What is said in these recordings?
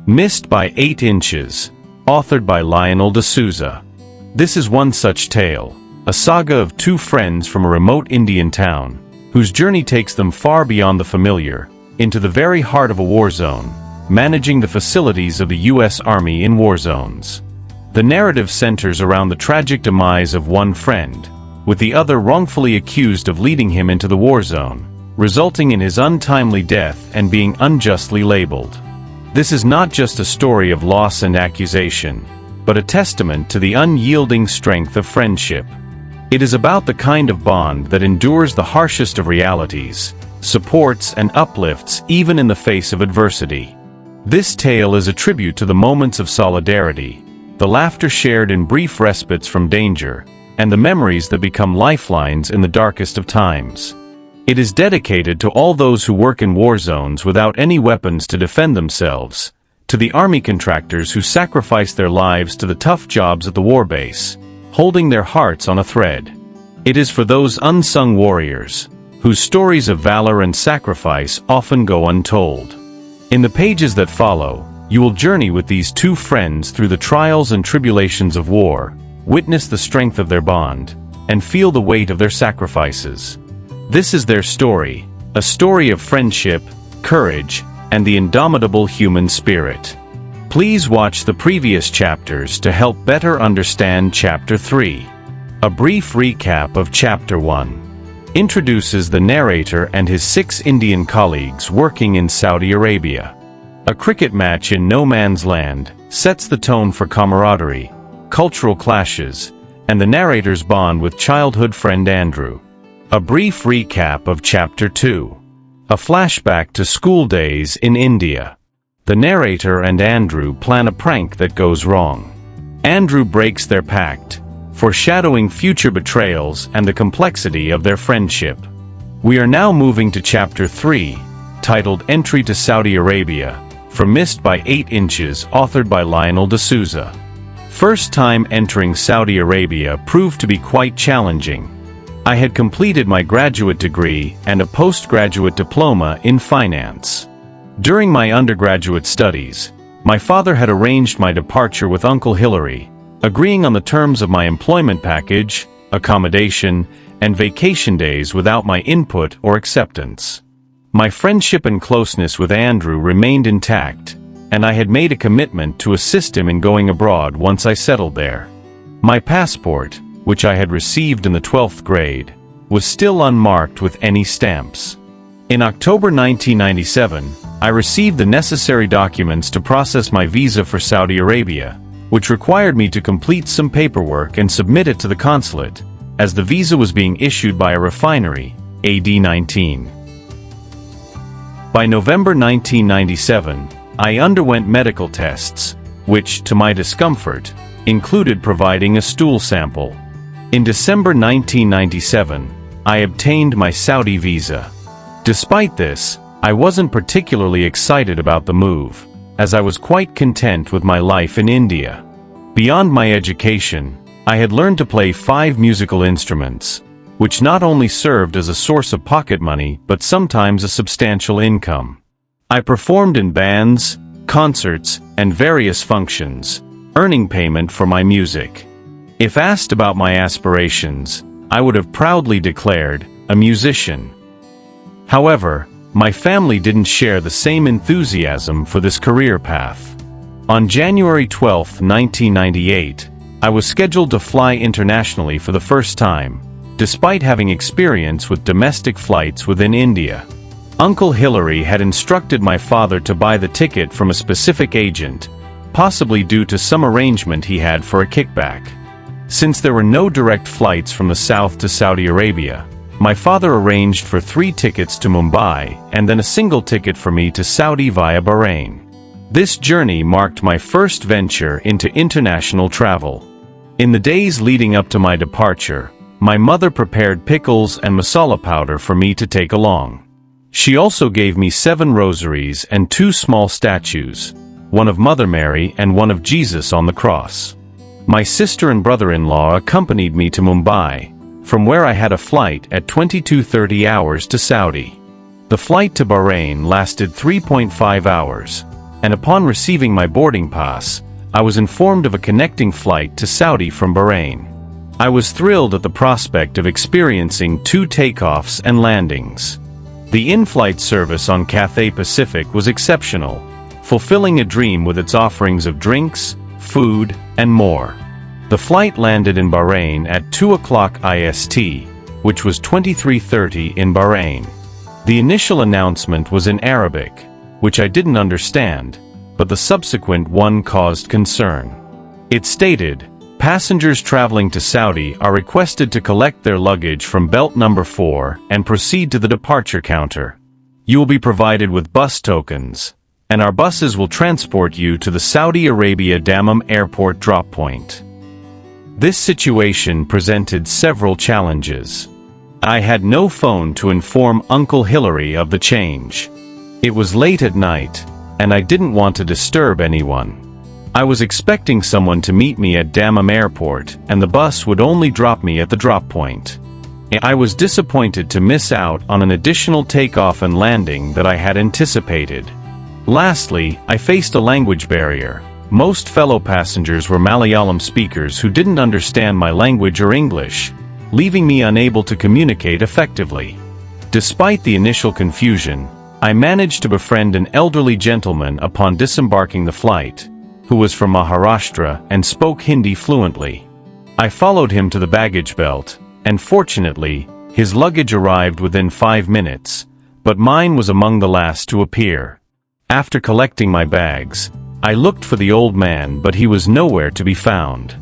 Missed by 8 inches, authored by Lionel D'Souza. This is one such tale, a saga of two friends from a remote Indian town, whose journey takes them far beyond the familiar, into the very heart of a war zone, managing the facilities of the U.S. Army in war zones. The narrative centers around the tragic demise of one friend, with the other wrongfully accused of leading him into the war zone, resulting in his untimely death and being unjustly labeled. This is not just a story of loss and accusation, but a testament to the unyielding strength of friendship. It is about the kind of bond that endures the harshest of realities, supports and uplifts even in the face of adversity. This tale is a tribute to the moments of solidarity, the laughter shared in brief respites from danger, and the memories that become lifelines in the darkest of times. It is dedicated to all those who work in war zones without any weapons to defend themselves, to the army contractors who sacrifice their lives to the tough jobs at the war base, holding their hearts on a thread. It is for those unsung warriors, whose stories of valor and sacrifice often go untold. In the pages that follow, you will journey with these two friends through the trials and tribulations of war, witness the strength of their bond, and feel the weight of their sacrifices. This is their story, a story of friendship, courage, and the indomitable human spirit. Please watch the previous chapters to help better understand Chapter 3. A brief recap of Chapter 1 introduces the narrator and his 6 Indian colleagues working in Saudi Arabia. A cricket match in no man's land sets the tone for camaraderie, cultural clashes, and the narrator's bond with childhood friend Andrew. A brief recap of Chapter 2. A flashback to school days in India. The narrator and Andrew plan a prank that goes wrong. Andrew breaks their pact, foreshadowing future betrayals and the complexity of their friendship. We are now moving to Chapter 3, titled Entry to Saudi Arabia, from Missed by 8 Inches, authored by Lionel D'Souza. First time entering Saudi Arabia proved to be quite challenging. I had completed my graduate degree and a postgraduate diploma in finance. During my undergraduate studies, my father had arranged my departure with Uncle Hillary, agreeing on the terms of my employment package, accommodation, and vacation days without my input or acceptance. My friendship and closeness with Andrew remained intact, and I had made a commitment to assist him in going abroad once I settled there. My passport, which I had received in the 12th grade, was still unmarked with any stamps. In October 1997, I received the necessary documents to process my visa for Saudi Arabia, which required me to complete some paperwork and submit it to the consulate, as the visa was being issued by a refinery, AD 19. By November 1997, I underwent medical tests, which, to my discomfort, included providing a stool sample. In December 1997, I obtained my Saudi visa. Despite this, I wasn't particularly excited about the move, as I was quite content with my life in India. Beyond my education, I had learned to play 5 musical instruments, which not only served as a source of pocket money but sometimes a substantial income. I performed in bands, concerts, and various functions, earning payment for my music. If asked about my aspirations, I would have proudly declared, a musician. However, my family didn't share the same enthusiasm for this career path. On January 12, 1998, I was scheduled to fly internationally for the first time, despite having experience with domestic flights within India. Uncle Hillary had instructed my father to buy the ticket from a specific agent, possibly due to some arrangement he had for a kickback. Since there were no direct flights from the south to Saudi Arabia, my father arranged for 3 tickets to Mumbai and then a single ticket for me to Saudi via Bahrain. This journey marked my first venture into international travel. In the days leading up to my departure, my mother prepared pickles and masala powder for me to take along. She also gave me 7 rosaries and 2 small statues, one of Mother Mary and one of Jesus on the cross. My sister and brother-in-law accompanied me to Mumbai, from where I had a flight at 22:30 hours to Saudi. The flight to Bahrain lasted 3.5 hours, and upon receiving my boarding pass, I was informed of a connecting flight to Saudi from Bahrain. I was thrilled at the prospect of experiencing 2 takeoffs and landings. The in-flight service on Cathay Pacific was exceptional, fulfilling a dream with its offerings of drinks, food, and more. The flight landed in Bahrain at 2 o'clock IST, which was 23:30 in Bahrain. The initial announcement was in Arabic, which I didn't understand, but the subsequent one caused concern. It stated, "Passengers traveling to Saudi are requested to collect their luggage from belt number 4 and proceed to the departure counter. You will be provided with bus tokens, and our buses will transport you to the Saudi Arabia Dammam Airport drop point." This situation presented several challenges. I had no phone to inform Uncle Hillary of the change. It was late at night, and I didn't want to disturb anyone. I was expecting someone to meet me at Dammam Airport, and the bus would only drop me at the drop point. I was disappointed to miss out on an additional takeoff and landing that I had anticipated. Lastly, I faced a language barrier. Most fellow passengers were Malayalam speakers who didn't understand my language or English, leaving me unable to communicate effectively. Despite the initial confusion, I managed to befriend an elderly gentleman upon disembarking the flight, who was from Maharashtra and spoke Hindi fluently. I followed him to the baggage belt, and fortunately, his luggage arrived within 5 minutes, but mine was among the last to appear. After collecting my bags, I looked for the old man, but he was nowhere to be found.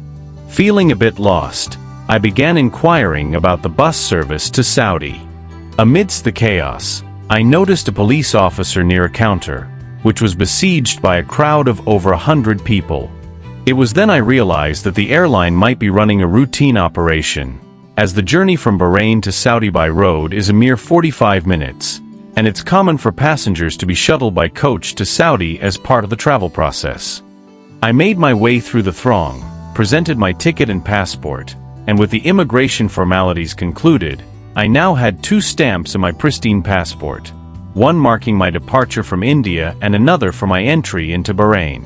Feeling a bit lost, I began inquiring about the bus service to Saudi. Amidst the chaos, I noticed a police officer near a counter, which was besieged by a crowd of over 100 people. It was then I realized that the airline might be running a routine operation, as the journey from Bahrain to Saudi by road is a mere 45 minutes, and it's common for passengers to be shuttled by coach to Saudi as part of the travel process. I made my way through the throng, presented my ticket and passport, and with the immigration formalities concluded, I now had 2 stamps in my pristine passport, one marking my departure from India and another for my entry into Bahrain.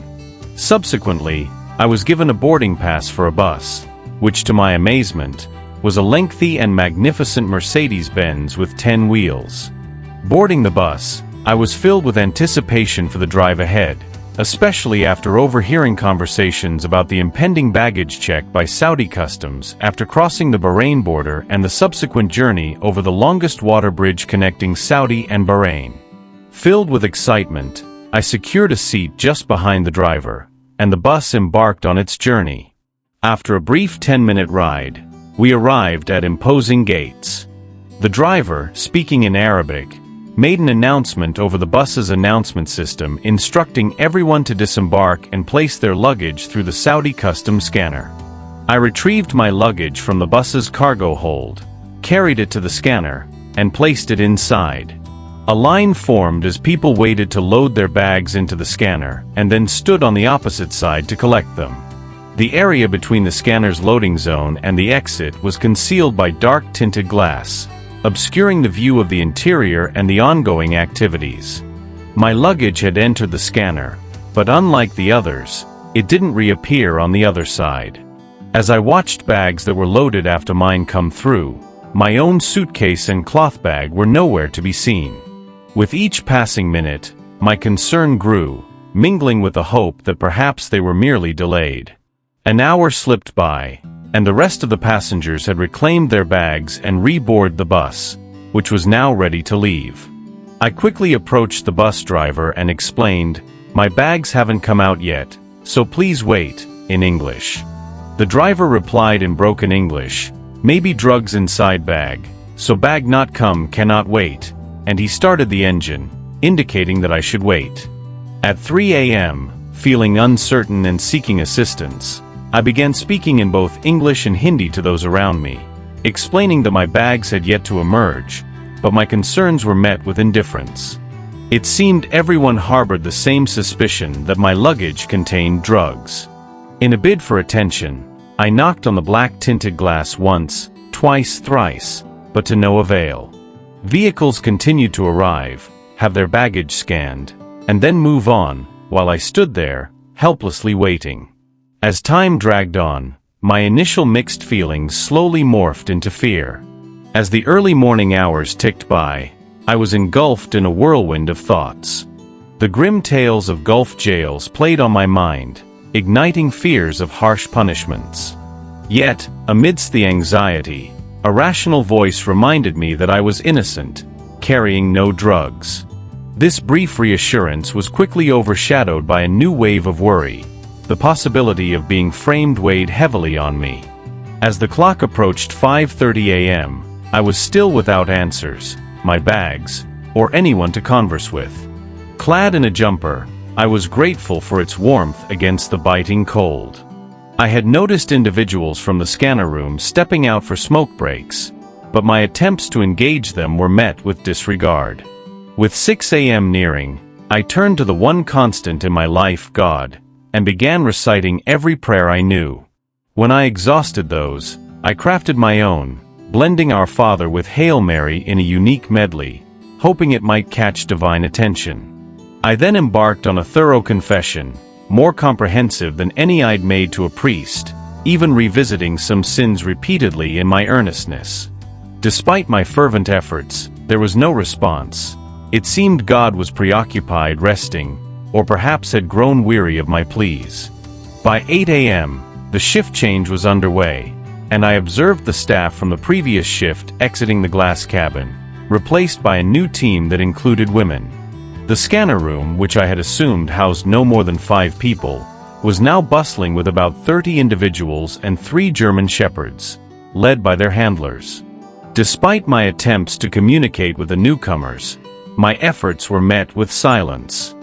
Subsequently, I was given a boarding pass for a bus, which to my amazement, was a lengthy and magnificent Mercedes-Benz with 10 wheels. Boarding the bus, I was filled with anticipation for the drive ahead, especially after overhearing conversations about the impending baggage check by Saudi customs after crossing the Bahrain border and the subsequent journey over the longest water bridge connecting Saudi and Bahrain. Filled with excitement, I secured a seat just behind the driver, and the bus embarked on its journey. After a brief 10-minute ride, we arrived at imposing gates. The driver, speaking in Arabic, made an announcement over the bus's announcement system instructing everyone to disembark and place their luggage through the Saudi customs scanner. I retrieved my luggage from the bus's cargo hold, carried it to the scanner, and placed it inside. A line formed as people waited to load their bags into the scanner and then stood on the opposite side to collect them. The area between the scanner's loading zone and the exit was concealed by dark tinted glass, obscuring the view of the interior and the ongoing activities. My luggage had entered the scanner, but unlike the others, it didn't reappear on the other side. As I watched bags that were loaded after mine come through, my own suitcase and cloth bag were nowhere to be seen. With each passing minute, my concern grew, mingling with the hope that perhaps they were merely delayed. An hour slipped by, and the rest of the passengers had reclaimed their bags and reboarded the bus, which was now ready to leave. I quickly approached the bus driver and explained, "My bags haven't come out yet, so please wait," in English. The driver replied in broken English, "Maybe drugs inside bag, so bag not come cannot wait," and he started the engine, indicating that I should wait. At 3 a.m., feeling uncertain and seeking assistance, I began speaking in both English and Hindi to those around me, explaining that my bags had yet to emerge, but my concerns were met with indifference. It seemed everyone harbored the same suspicion that my luggage contained drugs. In a bid for attention, I knocked on the black-tinted glass once, twice, thrice, but to no avail. Vehicles continued to arrive, have their baggage scanned, and then move on, while I stood there, helplessly waiting. As time dragged on, my initial mixed feelings slowly morphed into fear. As the early morning hours ticked by, I was engulfed in a whirlwind of thoughts. The grim tales of Gulf jails played on my mind, igniting fears of harsh punishments. Yet, amidst the anxiety, a rational voice reminded me that I was innocent, carrying no drugs. This brief reassurance was quickly overshadowed by a new wave of worry. The possibility of being framed weighed heavily on me. As the clock approached 5:30 a.m., I was still without answers, my bags, or anyone to converse with. Clad in a jumper, I was grateful for its warmth against the biting cold. I had noticed individuals from the scanner room stepping out for smoke breaks, but my attempts to engage them were met with disregard. With 6 a.m. nearing, I turned to the one constant in my life, God, and began reciting every prayer I knew. When I exhausted those, I crafted my own, blending Our Father with Hail Mary in a unique medley, hoping it might catch divine attention. I then embarked on a thorough confession, more comprehensive than any I'd made to a priest, even revisiting some sins repeatedly in my earnestness. Despite my fervent efforts, there was no response. It seemed God was preoccupied resting, or perhaps had grown weary of my pleas. By 8 a.m., the shift change was underway, and I observed the staff from the previous shift exiting the glass cabin, replaced by a new team that included women. The scanner room, which I had assumed housed no more than 5 people, was now bustling with about 30 individuals and 3 German shepherds, led by their handlers. Despite my attempts to communicate with the newcomers, my efforts were met with silence.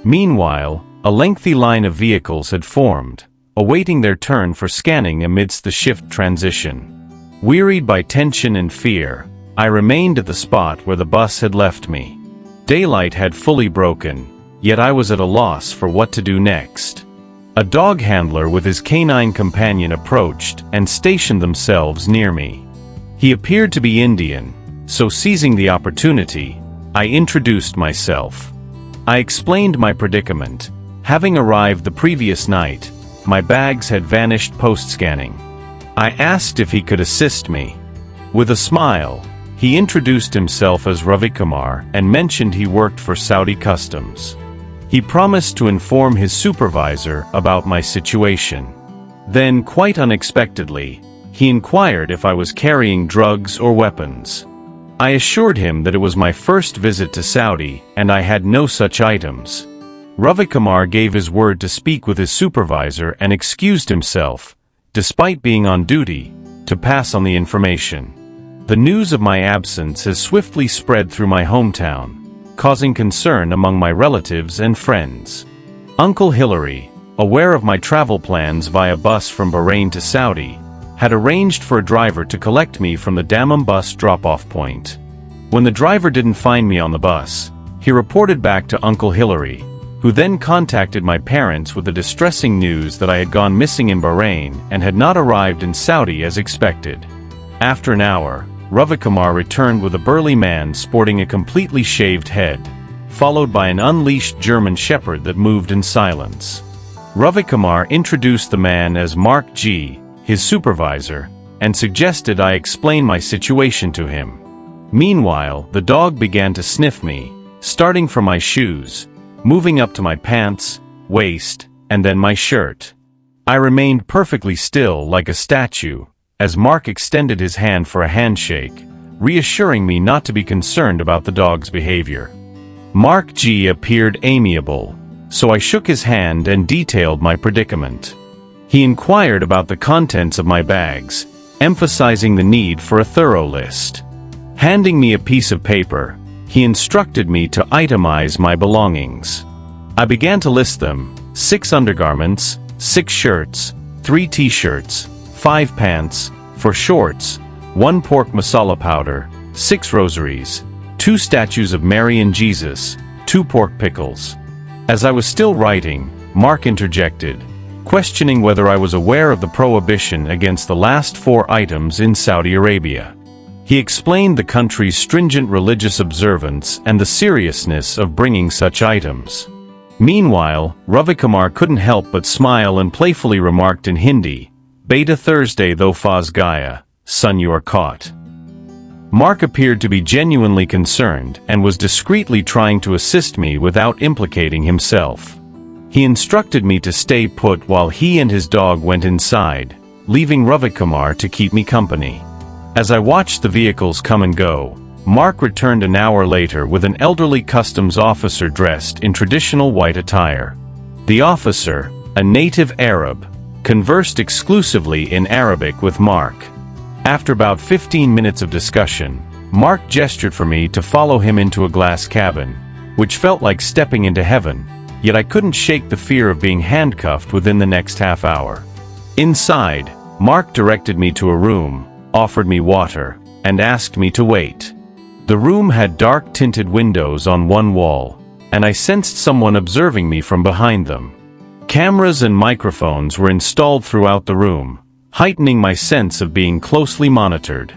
Meanwhile, a lengthy line of vehicles had formed, awaiting their turn for scanning amidst the shift transition. Wearied by tension and fear, I remained at the spot where the bus had left me. Daylight had fully broken, yet I was at a loss for what to do next. A dog handler with his canine companion approached and stationed themselves near me. He appeared to be Indian, so seizing the opportunity, I introduced myself. I explained my predicament. Having arrived the previous night, my bags had vanished post-scanning. I asked if he could assist me. With a smile, he introduced himself as Ravikumar and mentioned he worked for Saudi Customs. He promised to inform his supervisor about my situation. Then, quite unexpectedly, he inquired if I was carrying drugs or weapons. I assured him that it was my first visit to Saudi and I had no such items. Ravikumar gave his word to speak with his supervisor and excused himself, despite being on duty, to pass on the information. The news of my absence has swiftly spread through my hometown, causing concern among my relatives and friends. Uncle Hillary, aware of my travel plans via bus from Bahrain to Saudi, had arranged for a driver to collect me from the Dammam bus drop-off point. When the driver didn't find me on the bus, he reported back to Uncle Hillary, who then contacted my parents with the distressing news that I had gone missing in Bahrain and had not arrived in Saudi as expected. After an hour, Ravikumar returned with a burly man sporting a completely shaved head, followed by an unleashed German shepherd that moved in silence. Ravikumar introduced the man as Mark G., his supervisor, and suggested I explain my situation to him. Meanwhile, the dog began to sniff me, starting from my shoes, moving up to my pants, waist, and then my shirt. I remained perfectly still like a statue, as Mark extended his hand for a handshake, reassuring me not to be concerned about the dog's behavior. Mark G. appeared amiable, so I shook his hand and detailed my predicament. He inquired about the contents of my bags, emphasizing the need for a thorough list. Handing me a piece of paper, he instructed me to itemize my belongings. I began to list them: 6 undergarments, 6 shirts, 3 t-shirts, 5 pants, 4 shorts, 1 pork masala powder, 6 rosaries, 2 statues of Mary and Jesus, 2 pork pickles. As I was still writing, Mark interjected, questioning whether I was aware of the prohibition against the last 4 items in Saudi Arabia. He explained the country's stringent religious observance and the seriousness of bringing such items. Meanwhile, Ravikumar couldn't help but smile and playfully remarked in Hindi, "Beta Thursday though faz gaya, son you are caught." Mark appeared to be genuinely concerned and was discreetly trying to assist me without implicating himself. He instructed me to stay put while he and his dog went inside, leaving Ravikumar to keep me company. As I watched the vehicles come and go, Mark returned an hour later with an elderly customs officer dressed in traditional white attire. The officer, a native Arab, conversed exclusively in Arabic with Mark. After about 15 minutes of discussion, Mark gestured for me to follow him into a glass cabin, which felt like stepping into heaven, yet I couldn't shake the fear of being handcuffed within the next half hour. Inside, Mark directed me to a room, offered me water, and asked me to wait. The room had dark tinted windows on one wall, and I sensed someone observing me from behind them. Cameras and microphones were installed throughout the room, heightening my sense of being closely monitored.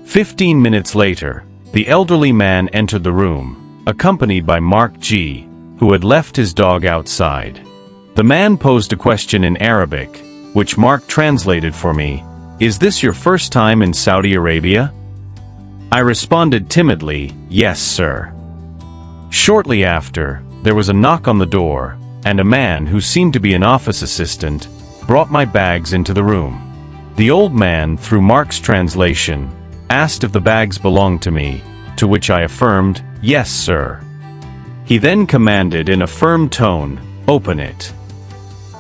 15 minutes later, the elderly man entered the room, accompanied by Mark G., who had left his dog outside. The man posed a question in Arabic, which Mark translated for me. "Is this your first time in Saudi Arabia?" I responded timidly, "Yes, sir." Shortly after, there was a knock on the door, and a man who seemed to be an office assistant brought my bags into the room. The old man, through Mark's translation, asked if the bags belonged to me, to which I affirmed, "Yes, sir." He then commanded in a firm tone, "Open it."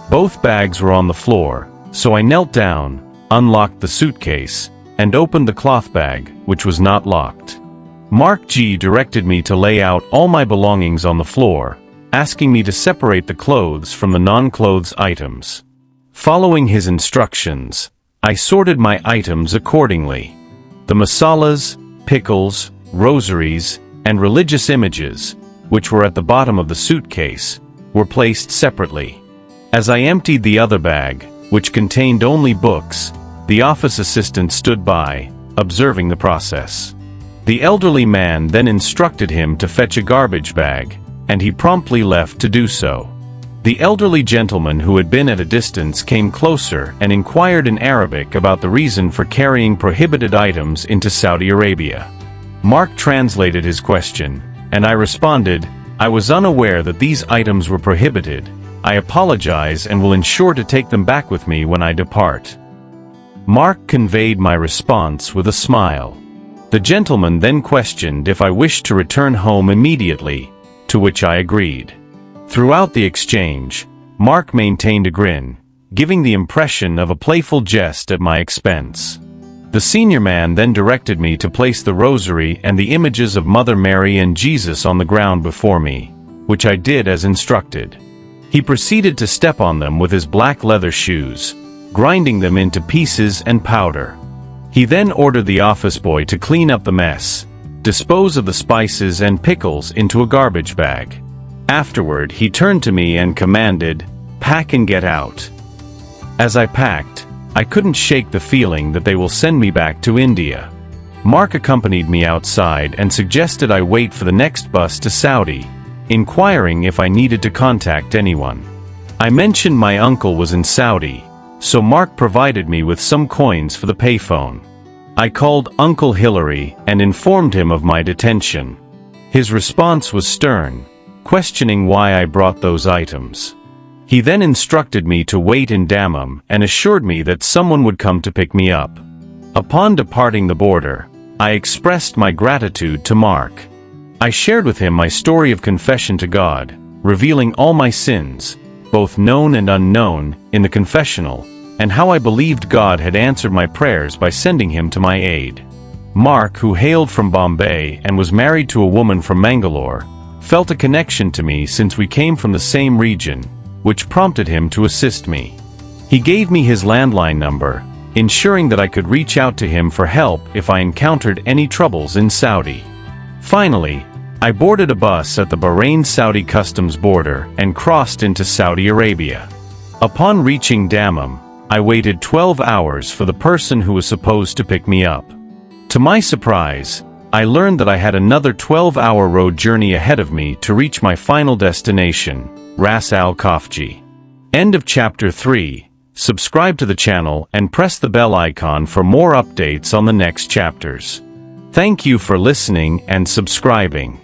Both bags were on the floor, so I knelt down, unlocked the suitcase, and opened the cloth bag, which was not locked. Mark G. directed me to lay out all my belongings on the floor, asking me to separate the clothes from the non-clothes items. Following his instructions, I sorted my items accordingly. The masalas, pickles, rosaries, and religious images, which were at the bottom of the suitcase, were placed separately. As I emptied the other bag, which contained only books, the office assistant stood by, observing the process. The elderly man then instructed him to fetch a garbage bag, and he promptly left to do so. The elderly gentleman who had been at a distance came closer and inquired in Arabic about the reason for carrying prohibited items into Saudi Arabia. Mark translated his question, and I responded, "I was unaware that these items were prohibited. I apologize and will ensure to take them back with me when I depart." Mark conveyed my response with a smile. The gentleman then questioned if I wished to return home immediately, to which I agreed. Throughout the exchange, Mark maintained a grin, giving the impression of a playful jest at my expense. The senior man then directed me to place the rosary and the images of Mother Mary and Jesus on the ground before me, which I did as instructed. He proceeded to step on them with his black leather shoes, grinding them into pieces and powder. He then ordered the office boy to clean up the mess, dispose of the spices and pickles into a garbage bag. Afterward, he turned to me and commanded, "Pack and get out." As I packed, I couldn't shake the feeling that they will send me back to India. Mark accompanied me outside and suggested I wait for the next bus to Saudi, inquiring if I needed to contact anyone. I mentioned my uncle was in Saudi, so Mark provided me with some coins for the payphone. I called Uncle Hillary and informed him of my detention. His response was stern, questioning why I brought those items. He then instructed me to wait in Dammam and assured me that someone would come to pick me up. Upon departing the border, I expressed my gratitude to Mark. I shared with him my story of confession to God, revealing all my sins, both known and unknown, in the confessional, and how I believed God had answered my prayers by sending him to my aid. Mark, who hailed from Bombay and was married to a woman from Mangalore, felt a connection to me since we came from the same region, which prompted him to assist me. He gave me his landline number, ensuring that I could reach out to him for help if I encountered any troubles in Saudi. Finally, I boarded a bus at the Bahrain-Saudi customs border and crossed into Saudi Arabia. Upon reaching Dammam, I waited 12 hours for the person who was supposed to pick me up. To my surprise, I learned that I had another 12-hour road journey ahead of me to reach my final destination, Ras Al Khafji. End of Chapter 3. Subscribe to the channel and press the bell icon for more updates on the next chapters. Thank you for listening and subscribing.